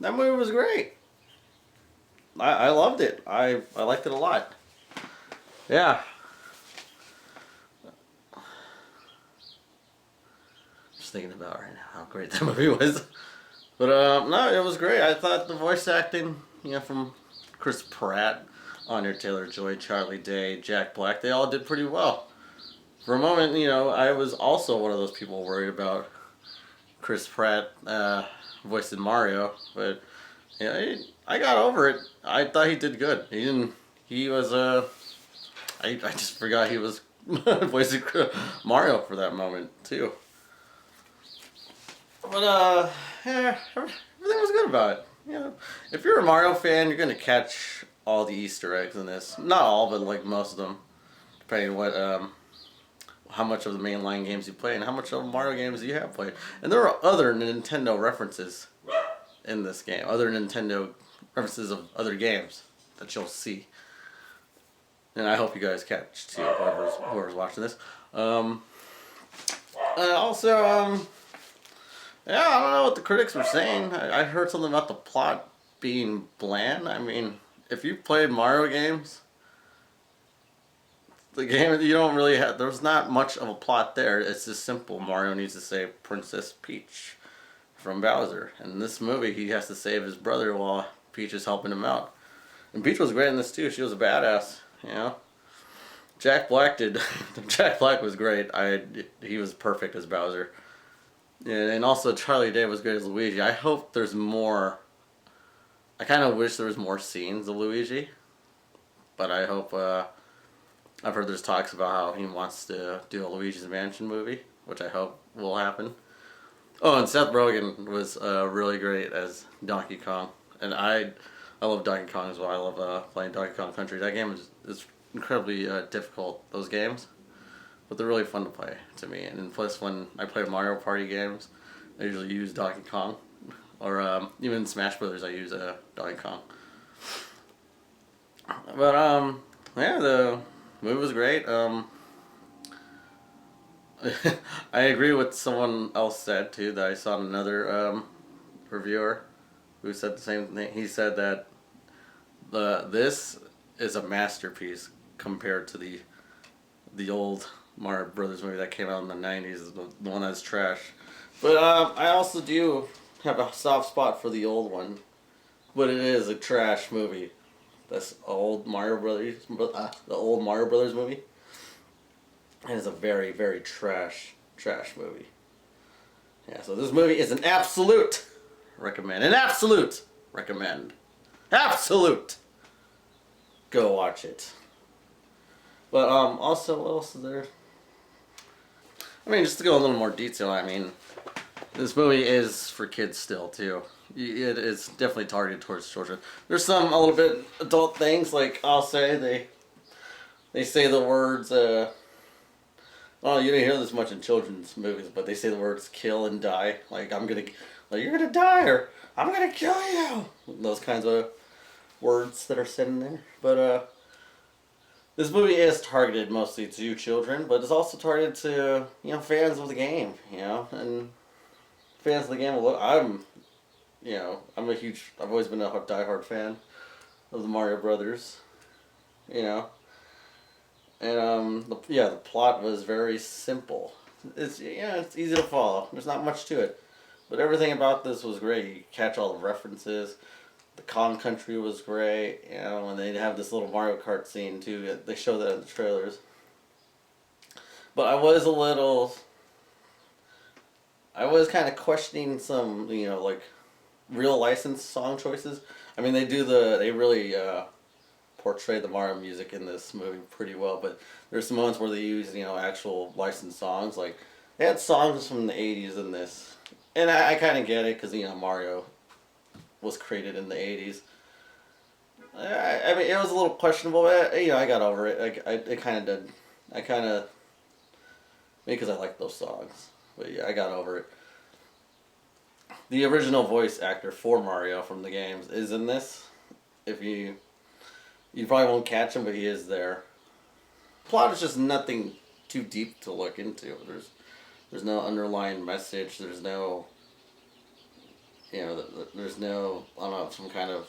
That movie was great. I loved it. I liked it a lot. Yeah. Just thinking about right now how great that movie was. But no, it was great. I thought the voice acting, from Chris Pratt, Anya Taylor-Joy, Charlie Day, Jack Black, they all did pretty well. For a moment, I was also one of those people worried about Chris Pratt voicing Mario, but I got over it. I thought he did good. He didn't. He was I just forgot he was voicing Mario for that moment too. But yeah, everything was good about it. If you're a Mario fan, you're gonna catch all the Easter eggs in this. Not all, but like most of them, depending on what how much of the mainline games you play and how much of Mario games you have played. And there are other Nintendo references in this game, other Nintendo references of other games that you'll see. And I hope you guys catch too, whoever's watching this. And also, yeah, I don't know what the critics were saying. I heard something about the plot being bland. I mean, if you played Mario games, the game, you don't really have, there's not much of a plot there. It's just simple. Mario needs to save Princess Peach from Bowser. And in this movie, he has to save his brother while Peach is helping him out. And Peach was great in this too. She was a badass, Jack Black did. Jack Black was great. He was perfect as Bowser. And also Charlie Day was great as Luigi. I hope there's more. I kind of wish there was more scenes of Luigi. But I hope, I've heard there's talks about how he wants to do a Luigi's Mansion movie, which I hope will happen. Oh, and Seth Rogen was really great as Donkey Kong. And I love Donkey Kong as well. I love playing Donkey Kong Country. That game is incredibly difficult, those games. But they're really fun to play to me. And plus, when I play Mario Party games, I usually use Donkey Kong. Or even Smash Brothers, I use Donkey Kong. But, yeah, the movie was great. I agree with someone else said, too, that I saw another reviewer who said the same thing. He said that this is a masterpiece compared to the old Mario Brothers movie that came out in the 90s, the one that's trash. But I also do have a soft spot for the old one. But it is a trash movie. That's old Mario Brothers, the old Mario Brothers movie. And it's a very, very trash movie. Yeah, so this movie is an absolute recommend. An absolute recommend. Absolute! Go watch it. But also, what else is there? I mean, just to go a little more detail, I mean, this movie is for kids still, too. It is definitely targeted towards children. There's some a little bit adult things, like I'll say they say the words. Oh, you don't hear this much in children's movies, but they say the words "kill" and "die." Like you're gonna die, or I'm gonna kill you. Those kinds of words that are said in there. But this movie is targeted mostly to children, but it's also targeted to fans of the game, and fans of the game. I've always been a diehard fan of the Mario Brothers, and the plot was very simple. It's easy to follow. There's not much to it, but everything about this was great. You catch all the references. The Kong Country was great, and they have this little Mario Kart scene too. They show that in the trailers. But I was kind of questioning some, like real licensed song choices. I mean, they really portray the Mario music in this movie pretty well, but there's some moments where they use, actual licensed songs. Like, they had songs from the 80s in this. And I kind of get it, because, Mario was created in the 80s. I mean, it was a little questionable, but, I got over it. I kind of did. Maybe because I like those songs. But yeah, I got over it. The original voice actor for Mario from the games is in this. If you probably won't catch him, but he is there. Plot is just nothing too deep to look into. There's no underlying message. There's no You know, there's no, I don't know, some kind of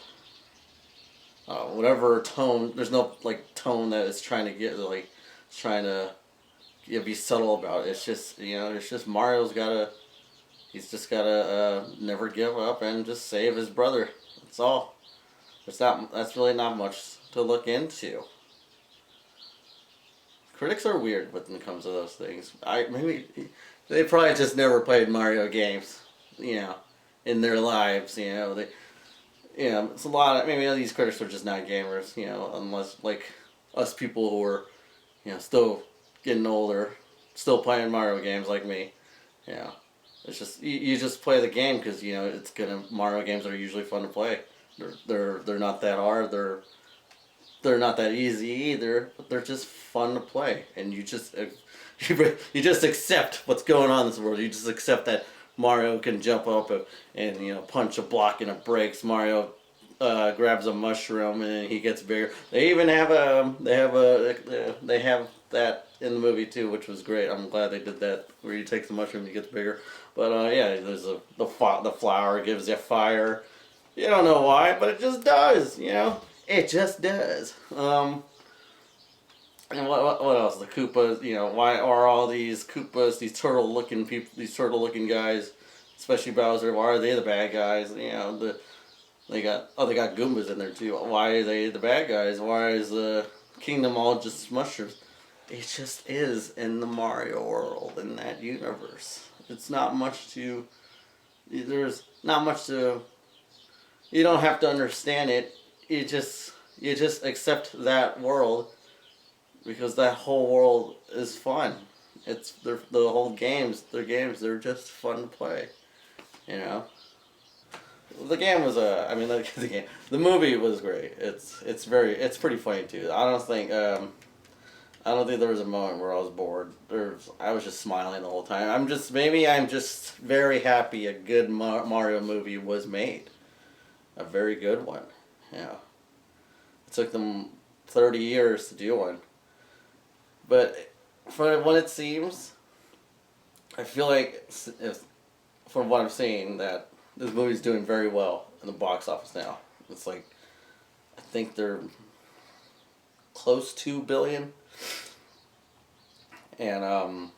whatever tone. There's no like tone that it's trying to get like, it's trying to be subtle about it. It's just, you know, it's just Mario's gotta, he's just gotta never give up and just save his brother. That's all. It's not. That's really not much to look into. Critics are weird when it comes to those things. I maybe they probably just never played Mario games, you know, in their lives. You know, it's a lot of maybe these critics are just not gamers. You know, unless like us people who are, you know, still getting older, still playing Mario games like me. You know, it's just you just play the game because you know it's gonna Mario games are usually fun to play. They're not that hard. They're not that easy either, but they're just fun to play. And you just you just accept what's going on in this world. You just accept that Mario can jump up and you know punch a block and it breaks. Mario grabs a mushroom and he gets bigger. They even have they have that in the movie too, which was great. I'm glad they did that where you take the mushroom and he gets bigger. But yeah, there's the flower gives you fire. You don't know why, but it just does. You know. It just does. And what else? The Koopas. You know, why are all these Koopas, these turtle-looking people, these turtle-looking guys, especially Bowser? Why are they the bad guys? You know, they got Goombas in there too. Why are they the bad guys? Why is the kingdom all just mushrooms? It just is in the Mario world in that universe. It's not much to. There's not much to. You don't have to understand it. You just accept that world because that whole world is fun. The whole games. They're games. They're just fun to play. You know. The game was I mean the game. The movie was great. It's pretty funny too. I don't think there was a moment where I was bored. I was just smiling the whole time. I'm just very happy a good Mario movie was made. A very good one. Yeah. It took them 30 years to do one. But from what it seems, I feel like, from what I'm seeing, that this movie's doing very well in the box office now. It's like, I think they're close to billion. And I'm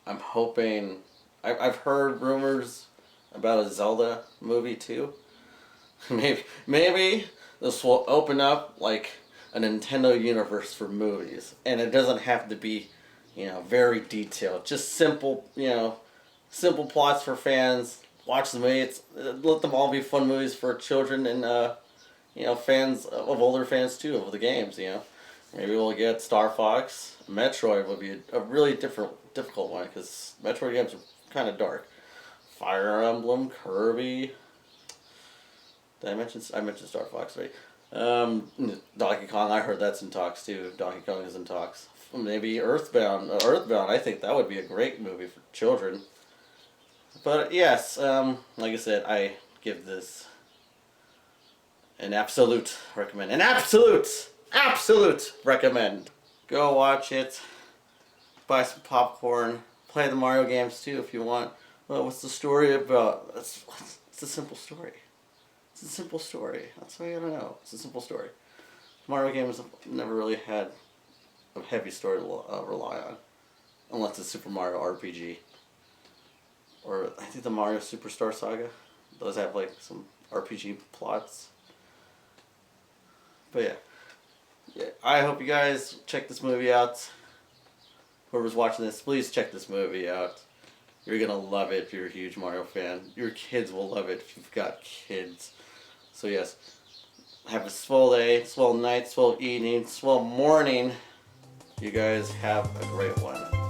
hoping, I've heard rumors about a Zelda movie too. Maybe this will open up like a Nintendo universe for movies, and it doesn't have to be, you know, very detailed. Just simple, you know, simple plots for fans. Watch the movie. Let them all be fun movies for children and you know, fans of older fans too of the games. You know, maybe we'll get Star Fox. Metroid would be a really difficult one because Metroid games are kind of dark. Fire Emblem, Kirby. Did I mentioned Star Fox, right? Donkey Kong, I heard that's in talks too. Donkey Kong is in talks. Maybe Earthbound. Earthbound, I think that would be a great movie for children. But yes, like I said, I give this an absolute recommend. Absolute recommend. Go watch it. Buy some popcorn. Play the Mario games too if you want. Well, what's the story about? It's a simple story. It's a simple story. That's all you gotta know. It's a simple story. Mario games have never really had a heavy story to rely on. Unless it's Super Mario RPG. Or I think the Mario Superstar Saga does have like some RPG plots. But yeah, I hope you guys check this movie out. Whoever's watching this, please check this movie out. You're gonna love it if you're a huge Mario fan. Your kids will love it if you've got kids. So yes, have a swell day, swell night, swell evening, swell morning. You guys have a great one.